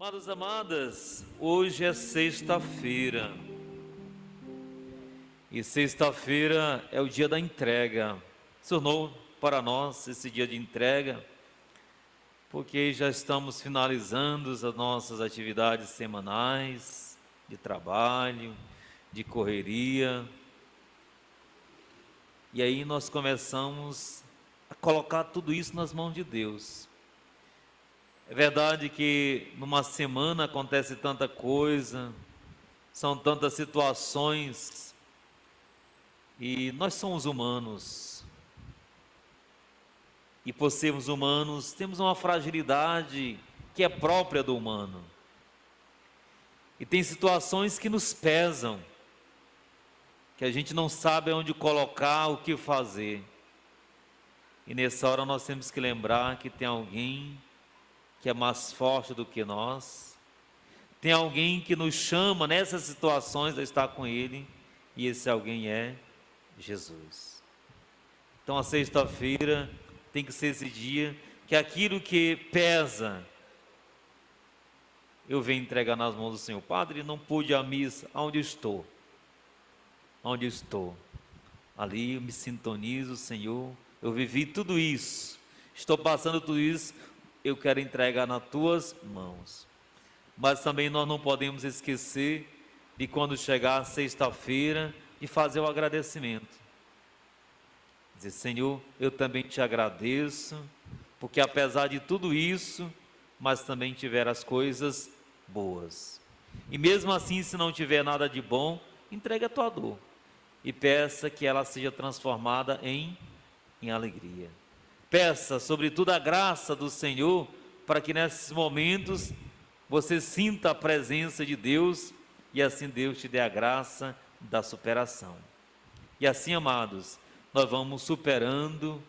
Amados, amadas, hoje é sexta-feira e sexta-feira é o dia da entrega. Se tornou para nós esse dia de entrega, porque já estamos finalizando as nossas atividades semanais de trabalho, de correria, e aí nós começamos a colocar tudo isso nas mãos de Deus. É verdade que numa semana acontece tanta coisa, são tantas situações, e nós somos humanos, e por sermos humanos, temos uma fragilidade que é própria do humano, e tem situações que nos pesam, que a gente não sabe onde colocar, o que fazer, e nessa hora nós temos que lembrar que tem alguém que é mais forte do que nós, tem alguém que nos chama nessas situações a estar com Ele, e esse alguém é Jesus. Então a sexta-feira tem que ser esse dia que aquilo que pesa, eu venho entregar nas mãos do Senhor. Padre, não pude ir à missa, onde estou? Onde estou? Ali eu me sintonizo, Senhor, eu vivi tudo isso, estou passando tudo isso, eu quero entregar nas tuas mãos. Mas também nós não podemos esquecer de quando chegar a sexta-feira, de fazer o agradecimento. Dizer, Senhor, eu também te agradeço, porque apesar de tudo isso, mas também tiver as coisas boas. E mesmo assim, se não tiver nada de bom, entregue a tua dor e peça que ela seja transformada em alegria. Peça, sobretudo, a graça do Senhor, para que nesses momentos você sinta a presença de Deus e assim Deus te dê a graça da superação. E assim, amados, nós vamos superando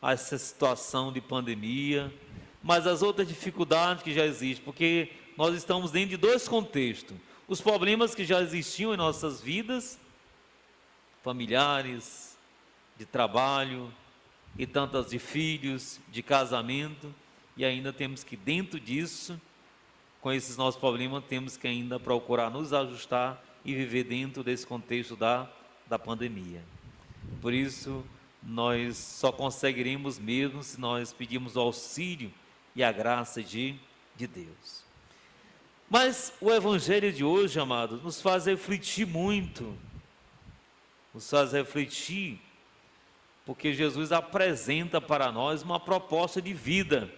essa situação de pandemia, mas as outras dificuldades que já existem, porque nós estamos dentro de dois contextos: os problemas que já existiam em nossas vidas, familiares, de trabalho, e tantas de filhos, de casamento, e ainda temos que, dentro disso, com esses nossos problemas, temos que ainda procurar nos ajustar e viver dentro desse contexto da pandemia. Por isso, nós só conseguiremos mesmo se nós pedirmos o auxílio e a graça de Deus. Mas o Evangelho de hoje, amados, nos faz refletir muito, nos faz refletir, porque Jesus apresenta para nós uma proposta de vida,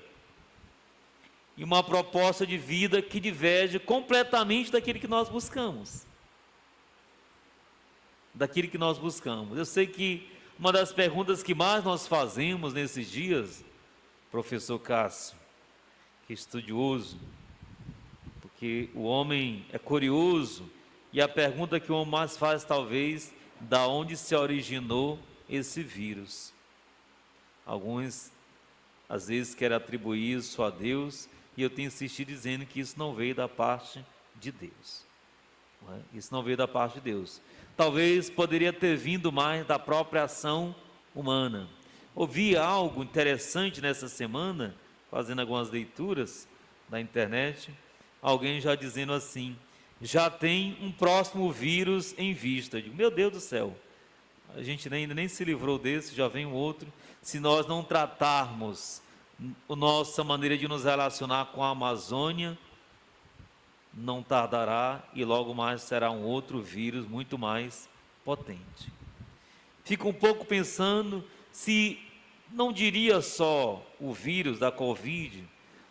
e uma proposta de vida que diverge completamente daquilo que nós buscamos. Eu sei que uma das perguntas que mais nós fazemos nesses dias, professor Cássio, que é estudioso, porque o homem é curioso, e a pergunta que o homem mais faz talvez, da onde se originou esse vírus. Alguns às vezes querem atribuir isso a Deus, e eu tenho insistido dizendo que isso não veio da parte de Deus. Isso não veio da parte de Deus. Talvez poderia ter vindo mais da própria ação humana. Ouvi algo interessante nessa semana, fazendo algumas leituras na internet, alguém já dizendo assim: já tem um próximo vírus em vista. Eu digo, meu Deus do céu, a gente ainda nem se livrou desse, já vem um outro. Se nós não tratarmos a nossa maneira de nos relacionar com a Amazônia, não tardará e logo mais será um outro vírus muito mais potente. Fico um pouco pensando se não diria só o vírus da Covid,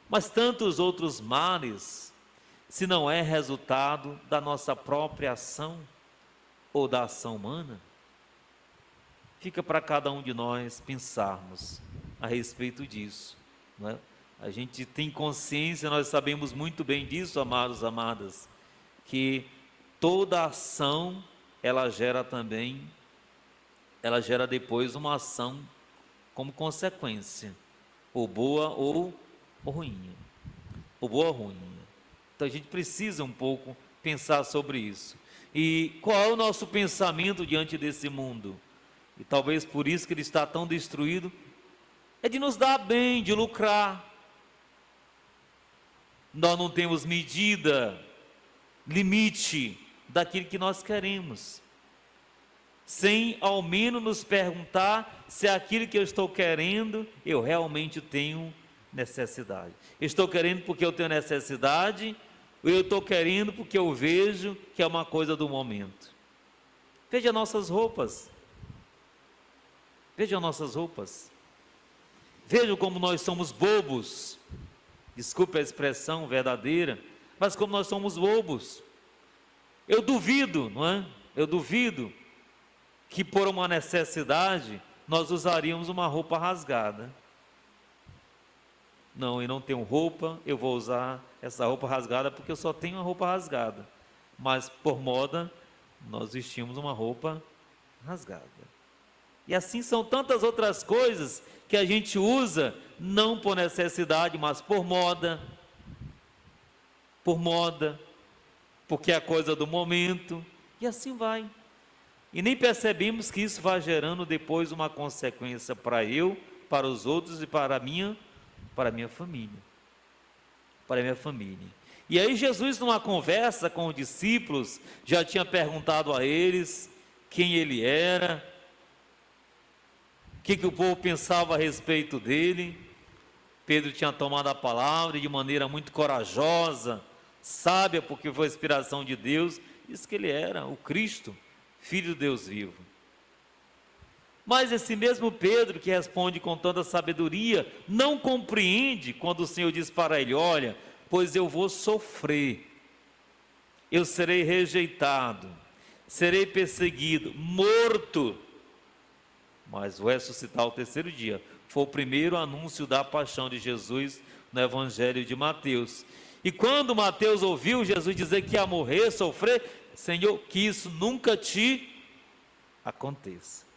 mas tantos outros males, se não é resultado da nossa própria ação ou da ação humana. Fica para cada um de nós pensarmos a respeito disso, não é? A gente tem consciência, nós sabemos muito bem disso, amados, amadas, que toda ação, ela gera depois uma ação como consequência, ou boa ou ruim, ou boa ou ruim. Então a gente precisa um pouco pensar sobre isso. E qual é o nosso pensamento diante desse mundo? E talvez por isso que ele está tão destruído, é de nos dar bem, de lucrar. Nós não temos medida, limite daquilo que nós queremos, sem ao menos nos perguntar se aquilo que eu estou querendo, eu realmente tenho necessidade. Estou querendo porque eu tenho necessidade, ou eu estou querendo porque eu vejo que é uma coisa do momento. Veja nossas roupas. Veja nossas roupas. Veja como nós somos bobos. Desculpe a expressão verdadeira, mas como nós somos bobos. Eu duvido, não é? Eu duvido que por uma necessidade nós usaríamos uma roupa rasgada. Não, eu não tenho roupa, eu vou usar essa roupa rasgada porque eu só tenho uma roupa rasgada. Mas por moda, nós vestimos uma roupa rasgada. E assim são tantas outras coisas que a gente usa, não por necessidade, mas por moda, porque é a coisa do momento, e assim vai. E nem percebemos que isso vai gerando depois uma consequência para eu, para os outros e para a minha família. Para a minha família. E aí Jesus, numa conversa com os discípulos, já tinha perguntado a eles quem ele era, o que o povo pensava a respeito dele. Pedro tinha tomado a palavra e de maneira muito corajosa, sábia, porque foi a inspiração de Deus, disse que ele era o Cristo, Filho de Deus vivo. Mas esse mesmo Pedro, que responde com tanta sabedoria, não compreende quando o Senhor diz para ele: olha, pois eu vou sofrer, eu serei rejeitado, serei perseguido, morto, mas vou ressuscitar ao terceiro dia. Foi o primeiro anúncio da paixão de Jesus no Evangelho de Mateus. E quando Mateus ouviu Jesus dizer que ia morrer, sofrer, Senhor, que isso nunca te aconteça.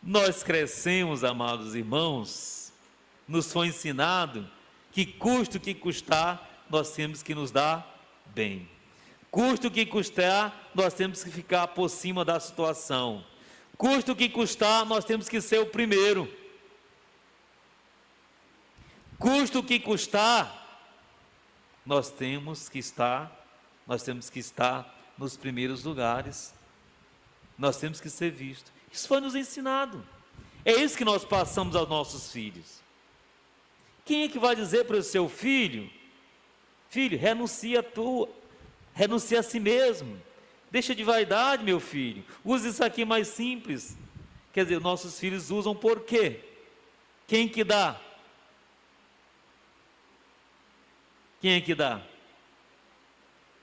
Nós crescemos, amados irmãos, nos foi ensinado que custe o que custar, nós temos que nos dar bem. Custe o que custar, nós temos que ficar por cima da situação. Custe o que custar, nós temos que ser o primeiro. Custe o que custar, nós temos que estar nos primeiros lugares. Nós temos que ser vistos. Isso foi nos ensinado. É isso que nós passamos aos nossos filhos. Quem é que vai dizer para o seu filho: filho, renuncia a si mesmo, deixa de vaidade, meu filho, use isso aqui mais simples. Quer dizer, nossos filhos usam por quê? Quem que dá? Quem é que dá?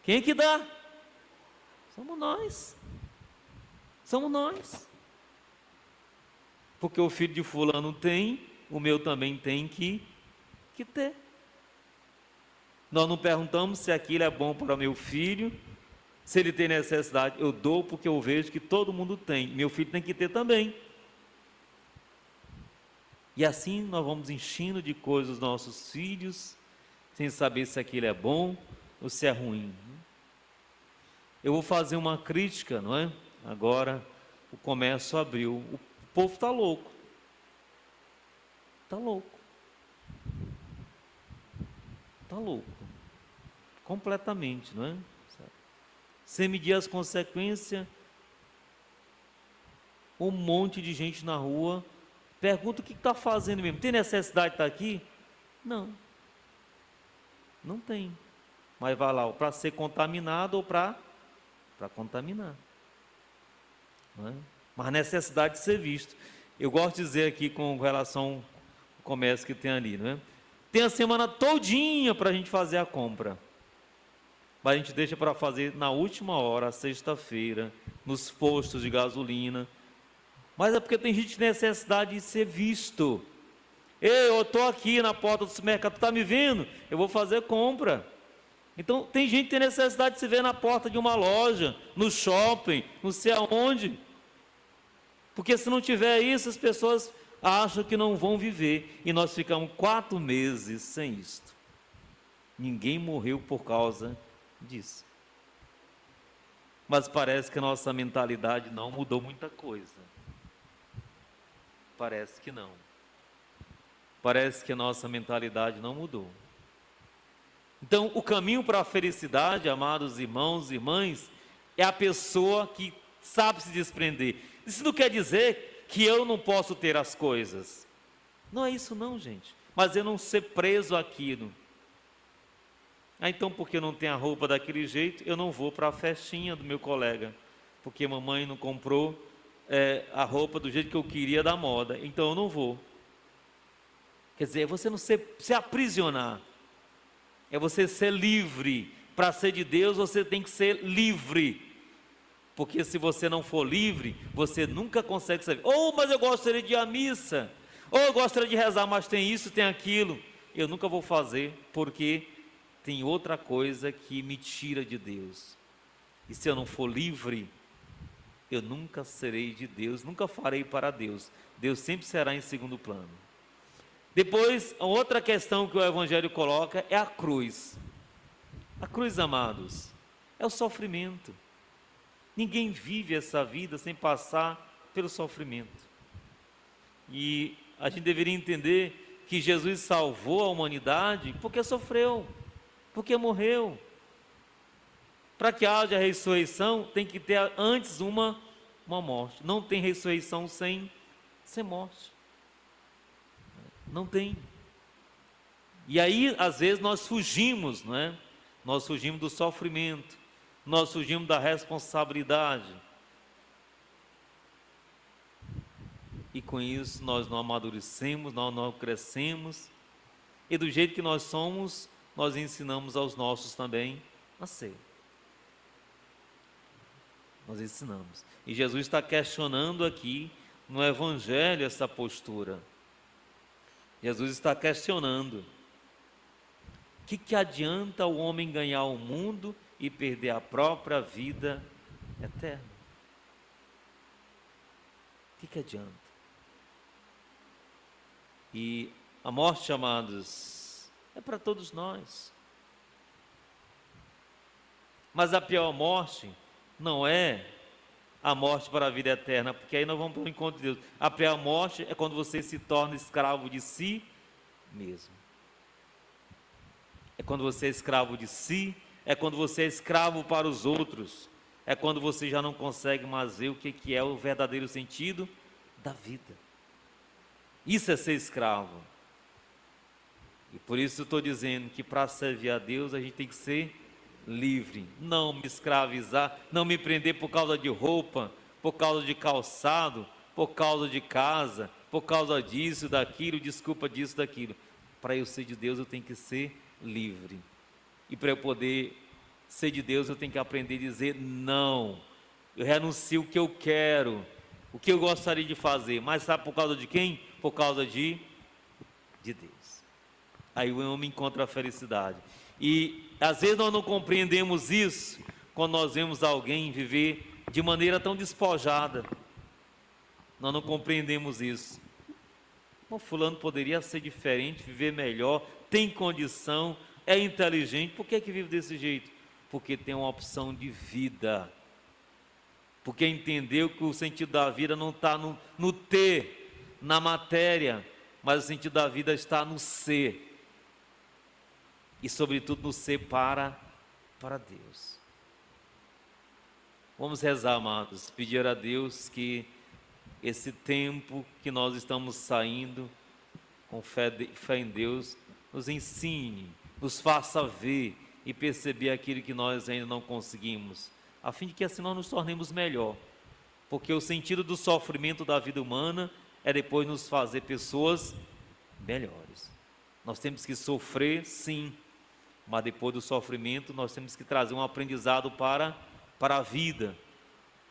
Quem é que dá? Somos nós. Somos nós. Porque o filho de fulano tem, o meu também tem que ter. Nós não perguntamos se aquilo é bom para o meu filho, se ele tem necessidade. Eu dou porque eu vejo que todo mundo tem, meu filho tem que ter também. E assim nós vamos enchendo de coisas os nossos filhos, sem saber se aquilo é bom ou se é ruim. Eu vou fazer uma crítica, não é? Agora o comércio abriu, o povo está louco. Está louco. Está louco. Completamente, não é? Sem medir as consequências, um monte de gente na rua pergunta o que está fazendo mesmo. Tem necessidade de estar aqui? Não. Não tem. Mas vai lá, para ser contaminado ou para contaminar. Não é? Mas necessidade de ser visto. Eu gosto de dizer aqui com relação ao comércio que tem ali, não é? Tem a semana todinha para a gente fazer a compra. Mas a gente deixa para fazer na última hora, sexta-feira, nos postos de gasolina. Mas é porque tem gente que tem necessidade de ser visto. Ei, eu estou aqui na porta do supermercado, tu está me vendo? Eu vou fazer compra. Então, tem gente que tem necessidade de se ver na porta de uma loja, no shopping, não sei aonde. Porque se não tiver isso, as pessoas acham que não vão viver. E nós ficamos 4 meses sem isto. Ninguém morreu por causa disso. Mas parece que a nossa mentalidade não mudou muita coisa. Parece que não. Parece que a nossa mentalidade não mudou. Então, o caminho para a felicidade, amados irmãos e irmãs, é a pessoa que sabe se desprender. Isso não quer dizer que eu não posso ter as coisas. Não é isso não, gente. Mas eu não ser preso àquilo. Então, porque eu não tenho a roupa daquele jeito, eu não vou para a festinha do meu colega. Porque mamãe não comprou a roupa do jeito que eu queria da moda. Então, eu não vou. Quer dizer, é você não se aprisionar. É você ser livre. Para ser de Deus, você tem que ser livre. Porque se você não for livre, você nunca consegue saber. Mas eu gostaria de ir à missa. Eu gostaria de rezar, mas tem isso, tem aquilo. Eu nunca vou fazer, porque tem outra coisa que me tira de Deus. E se eu não for livre, eu nunca serei de Deus, nunca farei para Deus. Deus sempre será em segundo plano. Depois, a outra questão que o Evangelho coloca é a cruz. A cruz, amados, é o sofrimento. Ninguém vive essa vida sem passar pelo sofrimento. E a gente deveria entender que Jesus salvou a humanidade porque sofreu, porque morreu. Para que haja ressurreição, tem que ter antes uma morte. Não tem ressurreição sem morte. Não tem. E aí, às vezes, nós fugimos, não é? Nós fugimos do sofrimento, nós fugimos da responsabilidade. E com isso nós não amadurecemos, nós não crescemos. E do jeito que nós somos, nós ensinamos aos nossos também a ser. Nós ensinamos. E Jesus está questionando aqui no Evangelho essa postura. Jesus está questionando: o que adianta o homem ganhar o mundo e perder a própria vida eterna? O que adianta? E a morte, amados, é para todos nós. Mas a pior morte não é a morte para a vida eterna, porque aí nós vamos para o encontro de Deus. A pior morte é quando você se torna escravo de si mesmo. É quando você é escravo de si, é quando você é escravo para os outros, é quando você já não consegue mais ver o que é o verdadeiro sentido da vida. Isso é ser escravo. E por isso eu estou dizendo que para servir a Deus a gente tem que ser livre, não me escravizar, não me prender por causa de roupa, por causa de calçado, por causa de casa, por causa disso, daquilo, desculpa disso, daquilo. Para eu ser de Deus eu tenho que ser livre. E para eu poder ser de Deus eu tenho que aprender a dizer não. Eu renuncio o que eu quero, o que eu gostaria de fazer, mas sabe por causa de quem? Por causa de Deus. Aí o homem encontra a felicidade. E às vezes nós não compreendemos isso quando nós vemos alguém viver de maneira tão despojada. Nós não compreendemos isso. O fulano poderia ser diferente, viver melhor, tem condição, é inteligente. Por que vive desse jeito? Porque tem uma opção de vida. Porque entendeu que o sentido da vida não está no ter, na matéria, mas o sentido da vida está no ser. E sobretudo no ser para Deus. Vamos rezar, amados, pedir a Deus que esse tempo que nós estamos saindo, com fé em Deus, nos ensine, nos faça ver e perceber aquilo que nós ainda não conseguimos, a fim de que assim nós nos tornemos melhor. Porque o sentido do sofrimento da vida humana é depois nos fazer pessoas melhores. Nós temos que sofrer, sim, mas depois do sofrimento nós temos que trazer um aprendizado para a vida.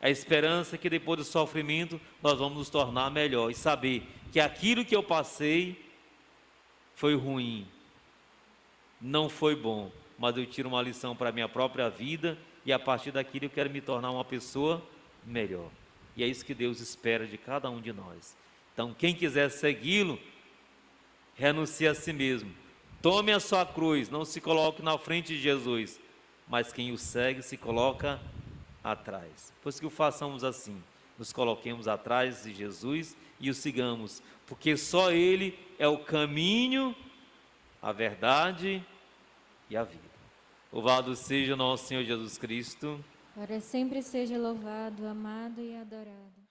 A esperança é que depois do sofrimento nós vamos nos tornar melhor e saber que aquilo que eu passei foi ruim, não foi bom, mas eu tiro uma lição para a minha própria vida e a partir daquilo eu quero me tornar uma pessoa melhor. E é isso que Deus espera de cada um de nós. Então quem quiser segui-lo, renuncie a si mesmo. Tome a sua cruz, não se coloque na frente de Jesus, mas quem o segue se coloca atrás. Pois que o façamos assim, nos coloquemos atrás de Jesus e o sigamos, porque só Ele é o caminho, a verdade e a vida. Louvado seja nosso Senhor Jesus Cristo. Para sempre seja louvado, amado e adorado.